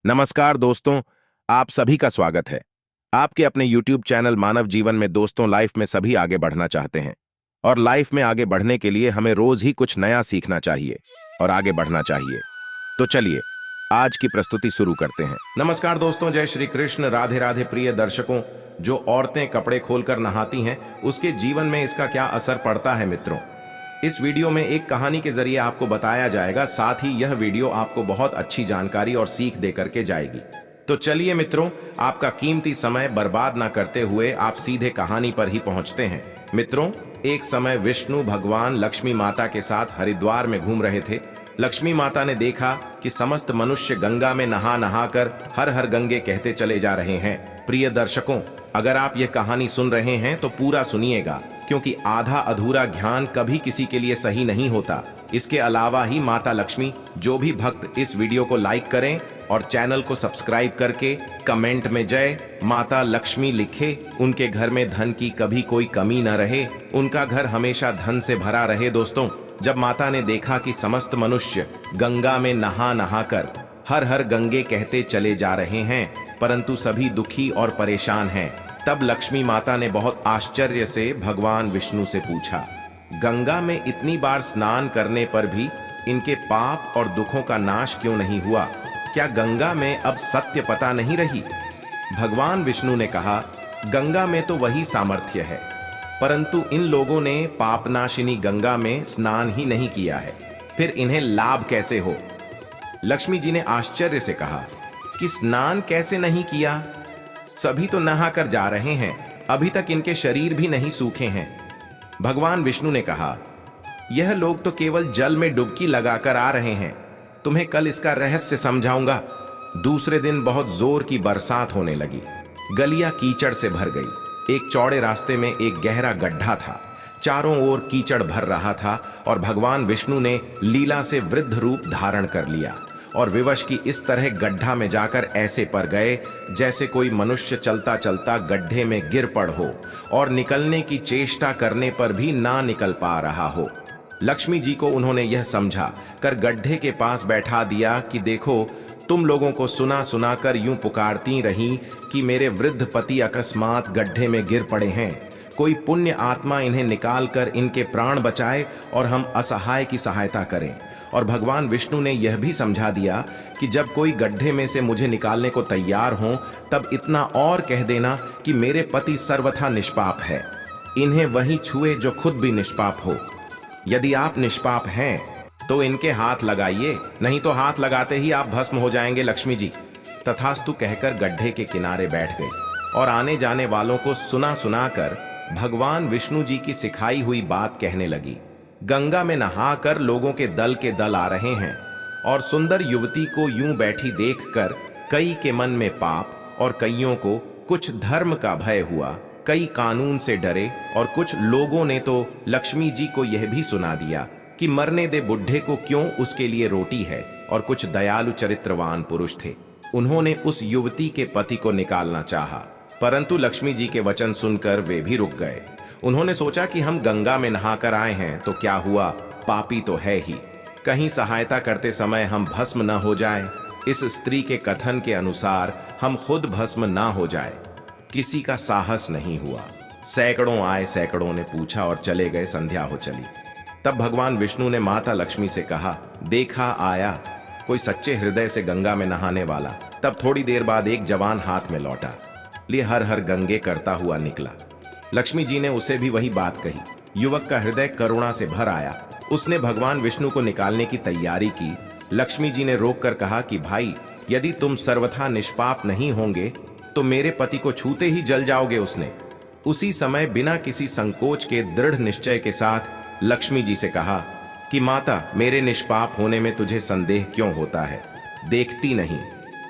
नमस्कार दोस्तों, आप सभी का स्वागत है। आपके अपने YouTube चैनल मानव जीवन में दोस्तों, लाइफ में सभी आगे बढ़ना चाहते हैं और लाइफ में आगे बढ़ने के लिए हमें रोज ही कुछ नया सीखना चाहिए और आगे बढ़ना चाहिए। तो चलिए आज की प्रस्तुति शुरू करते हैं। नमस्कार दोस्तों, जय श्री कृष्ण, राधे राधे। प्रिय दर्शकों, जो औरतें कपड़े खोलकर नहाती हैं उसके जीवन में इसका क्या असर पड़ता है मित्रों, इस वीडियो में एक कहानी के जरिए आपको बताया जाएगा। साथ ही यह वीडियो आपको बहुत अच्छी जानकारी और सीख दे करके जाएगी। तो चलिए मित्रों, आपका कीमती समय बर्बाद ना करते हुए आप सीधे कहानी पर ही पहुंचते हैं। मित्रों, एक समय विष्णु भगवान लक्ष्मी माता के साथ हरिद्वार में घूम रहे थे। लक्ष्मी माता ने देखा कि समस्त मनुष्य गंगा में नहा नहा कर हर हर गंगे कहते चले जा रहे हैं। प्रिय दर्शकों, अगर आप यह कहानी सुन रहे हैं तो पूरा सुनिएगा, क्योंकि आधा अधूरा ज्ञान कभी किसी के लिए सही नहीं होता। इसके अलावा ही माता लक्ष्मी, जो भी भक्त इस वीडियो को लाइक करें और चैनल को सब्सक्राइब करके कमेंट में जय माता लक्ष्मी लिखे, उनके घर में धन की कभी कोई कमी न रहे, उनका घर हमेशा धन से भरा रहे। दोस्तों, जब माता ने देखा कि समस्त मनुष्य गंगा में नहा नहा कर हर हर गंगे कहते चले जा रहे हैं, परंतु सभी दुखी और परेशान हैं, तब लक्ष्मी माता ने बहुत आश्चर्य से भगवान विष्णु से पूछा, गंगा में इतनी बार स्नान करने पर भी इनके पाप और दुखों का नाश क्यों नहीं हुआ? क्या गंगा में अब सत्य पता नहीं रही? भगवान विष्णु ने कहा, गंगा में तो वही सामर्थ्य है, परंतु इन लोगों ने पापनाशिनी गंगा में स्नान ही नहीं किया है, फिर इन्हें लाभ कैसे हो? लक्ष्मी जी ने आश्चर्य से कहा कि स्नान कैसे नहीं किया? सभी तो नहा कर जा रहे हैं, अभी तक इनके शरीर भी नहीं सूखे हैं। भगवान विष्णु ने कहा, यह लोग तो केवल जल में डुबकी लगाकर आ रहे हैं, तुम्हें कल इसका रहस्य समझाऊंगा। दूसरे दिन बहुत जोर की बरसात होने लगी, गलियां कीचड़ से भर गई। एक चौड़े रास्ते में एक गहरा गड्ढा था, चारों ओर कीचड़ भर रहा था और भगवान विष्णु ने लीला से वृद्ध रूप धारण कर लिया और विवश की इस तरह गड्ढा में जाकर ऐसे पर गए जैसे कोई मनुष्य चलता चलता गड्ढे में गिर पड़ हो और निकलने की चेष्टा करने पर भी ना निकल पा रहा हो। लक्ष्मी जी को उन्होंने यह समझा कर गड्ढे के पास बैठा दिया कि देखो, तुम लोगों को सुना सुना कर यूं पुकारती रही कि मेरे वृद्ध पति अकस्मात गड्ढे में गिर पड़े हैं, कोई पुण्य आत्मा इन्हें निकाल कर इनके प्राण बचाए और हम असहाय की सहायता करें। और भगवान विष्णु ने यह भी समझा दिया कि जब कोई गड्ढे में से मुझे निकालने को तैयार हो, तब इतना और कह देना कि मेरे पति सर्वथा निष्पाप है, इन्हें वही छुए जो खुद भी निष्पाप हो। यदि आप निष्पाप हैं तो इनके हाथ लगाइए, नहीं तो हाथ लगाते ही आप भस्म हो जाएंगे। लक्ष्मी जी तथास्तु कहकर गड्ढे के किनारे बैठ गए और आने जाने वालों को सुना सुना कर भगवान विष्णु जी की सिखाई हुई बात कहने लगी। गंगा में नहाकर लोगों के दल आ रहे हैं और सुंदर युवती को यूं बैठी देखकर कई के मन में पाप और कईयों को कुछ धर्म का भय हुआ, कई कानून से डरे और कुछ लोगों ने तो लक्ष्मी जी को यह भी सुना दिया कि मरने दे बुढ़े को, क्यों उसके लिए रोटी है। और कुछ दयालु चरित्रवान पुरुष थे, उन्होंने उस युवती के पति को निकालना चाहा, परंतु लक्ष्मी जी के वचन सुनकर वे भी रुक गए। उन्होंने सोचा कि हम गंगा में नहाकर आए हैं तो क्या हुआ, पापी तो है ही, कहीं सहायता करते समय हम भस्म न हो जाए। इस स्त्री के कथन के अनुसार हम खुद भस्म ना हो जाए। किसी का साहस नहीं हुआ। सैकड़ों आए, सैकड़ों ने पूछा और चले गए। संध्या हो चली। तब भगवान विष्णु ने माता लक्ष्मी से कहा, देखा आया कोई सच्चे हृदय से गंगा में नहाने वाला। तब थोड़ी देर बाद एक जवान हाथ में लौटा लिए हर हर गंगे करता हुआ निकला। लक्ष्मी जी ने उसे भी वही बात कही। युवक का हृदय करुणा से भर आया। उसने भगवान विष्णु को निकालने की तैयारी की। लक्ष्मी जी ने रोककर कहा कि भाई, यदि तुम सर्वथा निष्पाप नहीं होंगे तो मेरे पति को छूते ही जल जाओगे। उसने उसी समय बिना किसी संकोच के दृढ़ निश्चय के साथ लक्ष्मी जी से कहा कि माता, मेरे निष्पाप होने में तुझे संदेह क्यों होता है? देखती नहीं,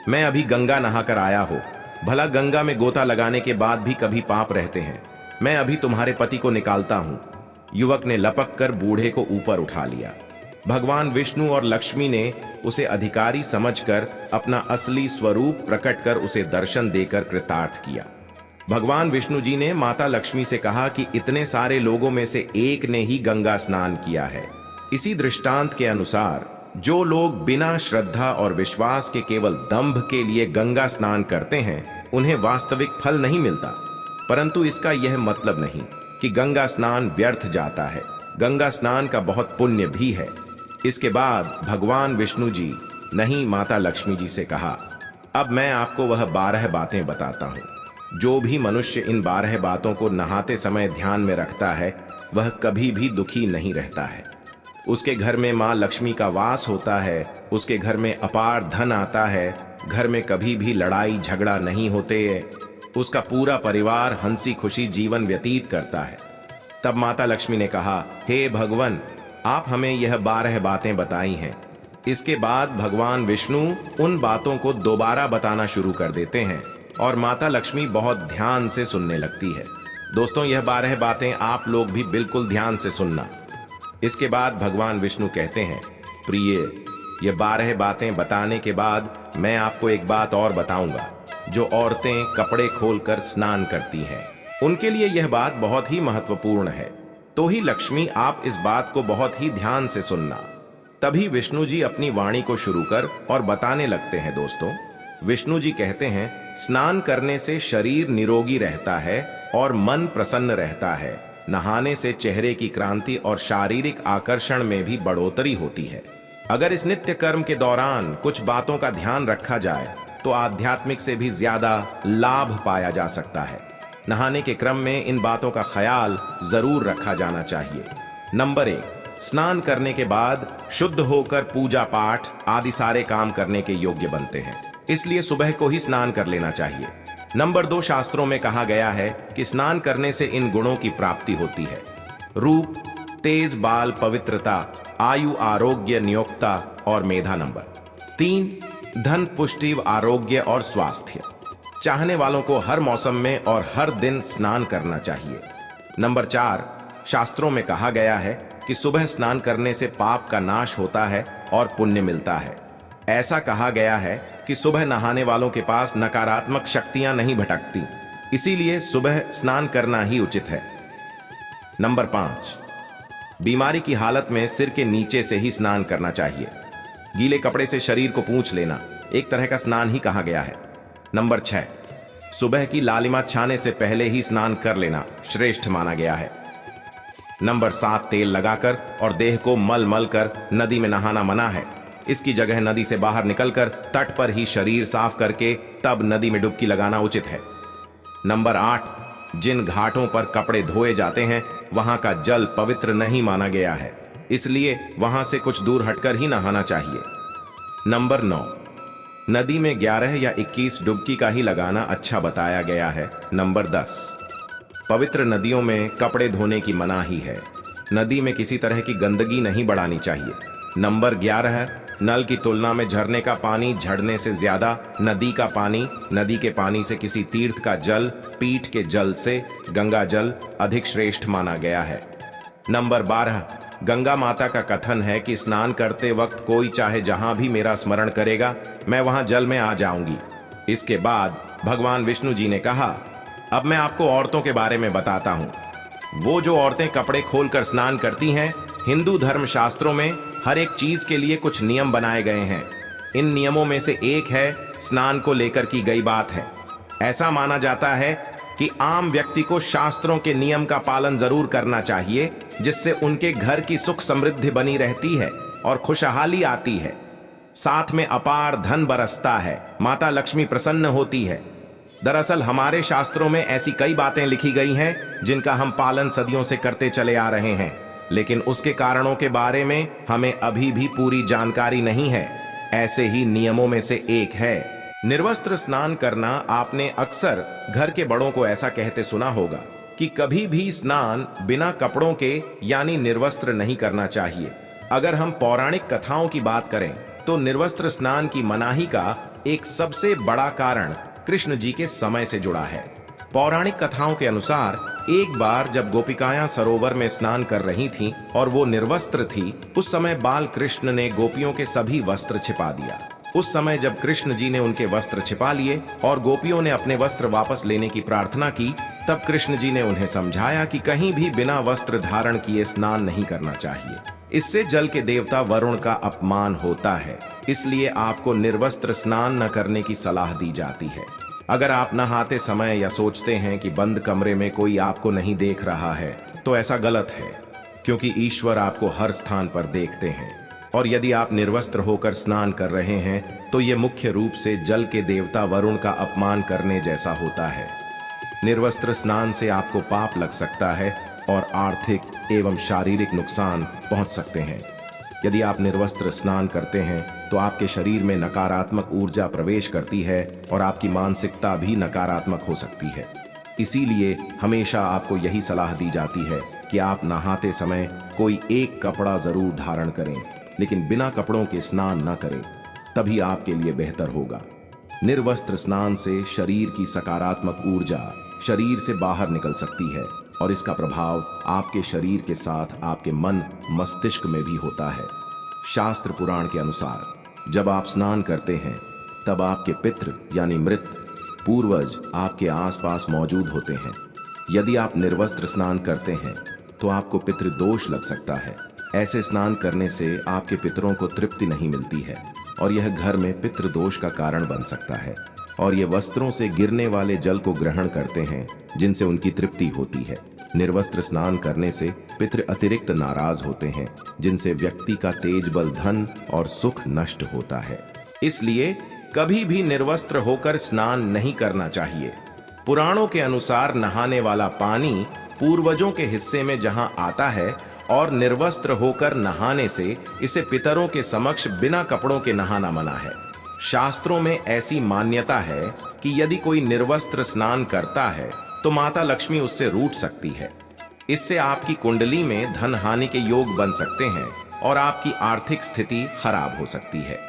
मैं अभी गंगा नहाकर आया हो। भला गंगा में गोता लगाने के बाद भी कभी पाप रहते हैं। मैं अभी तुम्हारे पति को निकालता हूं। युवक ने लपक कर बूढ़े को ऊपर उठा लिया। भगवान विष्णु और लक्ष्मी ने उसे अधिकारी समझकर अपना असली स्वरूप प्रकट कर उसे दर्शन देकर कृतार्थ किया। भगवान विष्णु जी ने माता लक्ष्मी से कहा कि इतने सारे लोगों में से एक ने ही गंगा स्नान किया है। इसी दृष्टांत के अनुसार जो लोग बिना श्रद्धा और विश्वास के केवल दंभ के लिए गंगा स्नान करते हैं उन्हें वास्तविक फल नहीं मिलता। परंतु इसका यह मतलब नहीं कि गंगा स्नान व्यर्थ जाता है। गंगा स्नान का बहुत पुण्य भी है। इसके बाद भगवान विष्णु जी नहीं माता लक्ष्मी जी से कहा, अब मैं आपको वह 12 बातें बताता हूँ। जो भी मनुष्य इन 12 बातों को नहाते समय ध्यान में रखता है वह कभी भी दुखी नहीं रहता है। उसके घर में माँ लक्ष्मी का वास होता है, उसके घर में अपार धन आता है, घर में कभी भी लड़ाई झगड़ा नहीं होते, उसका पूरा परिवार हंसी खुशी जीवन व्यतीत करता है। तब माता लक्ष्मी ने कहा, हे भगवान, आप हमें यह 12 बातें बताई हैं। इसके बाद भगवान विष्णु उन बातों को दोबारा बताना शुरू कर देते हैं और माता लक्ष्मी बहुत ध्यान से सुनने लगती है। दोस्तों, यह 12 बातें आप लोग भी बिल्कुल ध्यान से सुनना। इसके बाद भगवान विष्णु कहते हैं, प्रिय, ये 12 बातें बताने के बाद मैं आपको एक बात और बताऊंगा। जो औरतें कपड़े खोलकर स्नान करती हैं उनके लिए यह बात बहुत ही महत्वपूर्ण है। तो ही लक्ष्मी, आप इस बात को बहुत ही ध्यान से सुनना। तभी विष्णु जी अपनी वाणी को शुरू कर और बताने लगते हैं। दोस्तों, विष्णु जी कहते हैं, स्नान करने से शरीर निरोगी रहता है और मन प्रसन्न रहता है। नहाने से चेहरे की क्रांति और शारीरिक आकर्षण में भी बढ़ोतरी होती है। अगर इस नित्य कर्म के दौरान कुछ बातों का ध्यान रखा जाए तो आध्यात्मिक से भी ज्यादा लाभ पाया जा सकता है। नहाने के क्रम में इन बातों का ख्याल जरूर रखा जाना चाहिए। नंबर 1, स्नान करने के बाद शुद्ध होकर पूजा पाठ आदि सारे काम करने के योग्य बनते हैं, इसलिए सुबह को ही स्नान कर लेना चाहिए। नंबर 2, शास्त्रों में कहा गया है कि स्नान करने से इन गुणों की प्राप्ति होती है: रूप, तेज बाल, पवित्रता, आयु, आरोग्य, नियोक्ता और मेधा। नंबर 3, धन, पुष्टि, आरोग्य और स्वास्थ्य। चाहने वालों को हर मौसम में और हर दिन स्नान करना चाहिए। नंबर 4, शास्त्रों में कहा गया है कि सुबह स्नान करने से पाप का नाश होता है और पुण्य मिलता है। ऐसा कहा गया है कि सुबह नहाने वालों के पास नकारात्मक शक्तियां नहीं भटकती, इसीलिए सुबह स्नान करना ही उचित है। नंबर 5, बीमारी की हालत में सिर के नीचे से ही स्नान करना चाहिए। गीले कपड़े से शरीर को पोंछ लेना एक तरह का स्नान ही कहा गया है। नंबर 6, सुबह की लालिमा छाने से पहले ही स्नान कर लेना श्रेष्ठ माना गया है। नंबर 7, तेल लगाकर और देह को मल मल कर नदी में नहाना मना है। इसकी जगह नदी से बाहर निकलकर तट पर ही शरीर साफ करके तब नदी में डुबकी लगाना उचित है। नंबर 8, जिन घाटों पर कपड़े धोए जाते हैं वहां का जल पवित्र नहीं माना गया है, इसलिए वहां से कुछ दूर हटकर ही नहाना चाहिए। नंबर 9, नदी में 11 या 21 डुबकी का ही लगाना अच्छा बताया गया है। नंबर 10, पवित्र नदियों में कपड़े धोने की मनाही है। नदी में किसी तरह की गंदगी नहीं बढ़ानी चाहिए। नंबर 11, नल की तुलना में झरने का पानी झड़ने से ज्यादा नदी का पानी, नदी के पानी से किसी तीर्थ का जल, पीठ के जल से गंगा जल अधिक श्रेष्ठ माना गया है। नंबर 12, गंगा माता का कथन है कि स्नान करते वक्त कोई चाहे जहां भी मेरा स्मरण करेगा मैं वहां जल में आ जाऊंगी। इसके बाद भगवान विष्णु जी ने कहा, अब मैं आपको औरतों के बारे में बताता हूं। वो जो औरतें कपड़े खोलकर स्नान करती हैं, हिंदू धर्म शास्त्रों में हर एक चीज के लिए कुछ नियम बनाए गए हैं। इन नियमों में से एक है स्नान को लेकर की गई बात है। ऐसा माना जाता है कि आम व्यक्ति को शास्त्रों के नियम का पालन जरूर करना चाहिए, जिससे उनके घर की सुख समृद्धि बनी रहती है और खुशहाली आती है। साथ में अपार धन बरसता है, माता लक्ष्मी प्रसन्न होती है। दरअसल हमारे शास्त्रों में ऐसी कई बातें लिखी गई हैं जिनका हम पालन सदियों से करते चले आ रहे हैं, लेकिन उसके कारणों के बारे में हमें अभी भी पूरी जानकारी नहीं है। ऐसे ही नियमों में से एक है निर्वस्त्र स्नान करना। आपने अक्सर घर के बड़ों को ऐसा कहते सुना होगा कि कभी भी स्नान बिना कपड़ों के यानी निर्वस्त्र नहीं करना चाहिए। अगर हम पौराणिक कथाओं की बात करें तो निर्वस्त्र स्नान की मनाही का एक सबसे बड़ा कारण कृष्ण जी के समय से जुड़ा है। पौराणिक कथाओं के अनुसार एक बार जब गोपिकाएं सरोवर में स्नान कर रही थीं और वो निर्वस्त्र थी, उस समय बाल कृष्ण ने गोपियों के सभी वस्त्र छिपा दिया। उस समय जब कृष्ण जी ने उनके वस्त्र छिपा लिए और गोपियों ने अपने वस्त्र वापस लेने की प्रार्थना की, तब कृष्ण जी ने उन्हें समझाया कि कहीं भी बिना वस्त्र धारण किए स्नान नहीं करना चाहिए। इससे जल के देवता वरुण का अपमान होता है, इसलिए आपको निर्वस्त्र स्नान न करने की सलाह दी जाती है। अगर आप नहाते समय या सोचते हैं कि बंद कमरे में कोई आपको नहीं देख रहा है, तो ऐसा गलत है, क्योंकि ईश्वर आपको हर स्थान पर देखते हैं। और यदि आप निर्वस्त्र होकर स्नान कर रहे हैं तो ये मुख्य रूप से जल के देवता वरुण का अपमान करने जैसा होता है। निर्वस्त्र स्नान से आपको पाप लग सकता है और आर्थिक एवं शारीरिक नुकसान पहुंच सकते हैं। यदि आप निर्वस्त्र स्नान करते हैं तो आपके शरीर में नकारात्मक ऊर्जा प्रवेश करती है और आपकी मानसिकता भी नकारात्मक हो सकती है। इसीलिए हमेशा आपको यही सलाह दी जाती है कि आप नहाते समय कोई एक कपड़ा जरूर धारण करें, लेकिन बिना कपड़ों के स्नान न करें, तभी आपके लिए बेहतर होगा। निर्वस्त्र स्नान से शरीर की सकारात्मक ऊर्जा शरीर से बाहर निकल सकती है और इसका प्रभाव आपके शरीर के साथ आपके मन मस्तिष्क में भी होता है। शास्त्र पुराण के अनुसार जब आप स्नान करते हैं तब आपके पितृ यानी मृत पूर्वज आपके आसपास मौजूद होते हैं। यदि आप निर्वस्त्र स्नान करते हैं तो आपको पितृदोष लग सकता है। ऐसे स्नान करने से आपके पितरों को तृप्ति नहीं मिलती है और यह घर में पितृदोष का कारण बन सकता है। और ये वस्त्रों से गिरने वाले जल को ग्रहण करते हैं जिनसे उनकी तृप्ति होती है। निर्वस्त्र स्नान करने से पितृ अतिरिक्त नाराज होते हैं, जिनसे व्यक्ति का तेज बल धन और सुख नष्ट होता है। इसलिए कभी भी निर्वस्त्र होकर स्नान नहीं करना चाहिए। पुराणों के अनुसार नहाने वाला पानी पूर्वजों के हिस्से में जहां आता है और निर्वस्त्र होकर नहाने से इसे पितरों के समक्ष बिना कपड़ों के नहाना मना है। शास्त्रों में ऐसी मान्यता है कि यदि कोई निर्वस्त्र स्नान करता है तो माता लक्ष्मी उससे रूठ सकती है। इससे आपकी कुंडली में धन हानि के योग बन सकते हैं और आपकी आर्थिक स्थिति खराब हो सकती है।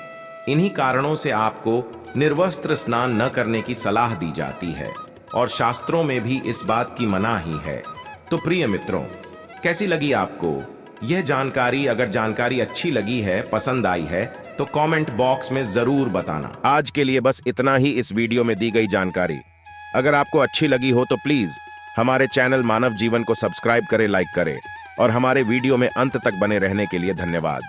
इन्हीं कारणों से आपको निर्वस्त्र स्नान न करने की सलाह दी जाती है और शास्त्रों में भी इस बात की मनाही है। तो प्रिय मित्रों, कैसी लगी आपको यह जानकारी? अगर जानकारी अच्छी लगी है, पसंद आई है, तो कमेंट बॉक्स में जरूर बताना। आज के लिए बस इतना ही इस वीडियो में दी गई जानकारी। अगर आपको अच्छी लगी हो तो प्लीज हमारे चैनल मानव जीवन को सब्सक्राइब करें, लाइक करें और हमारे वीडियो में अंत तक बने रहने के लिए धन्यवाद।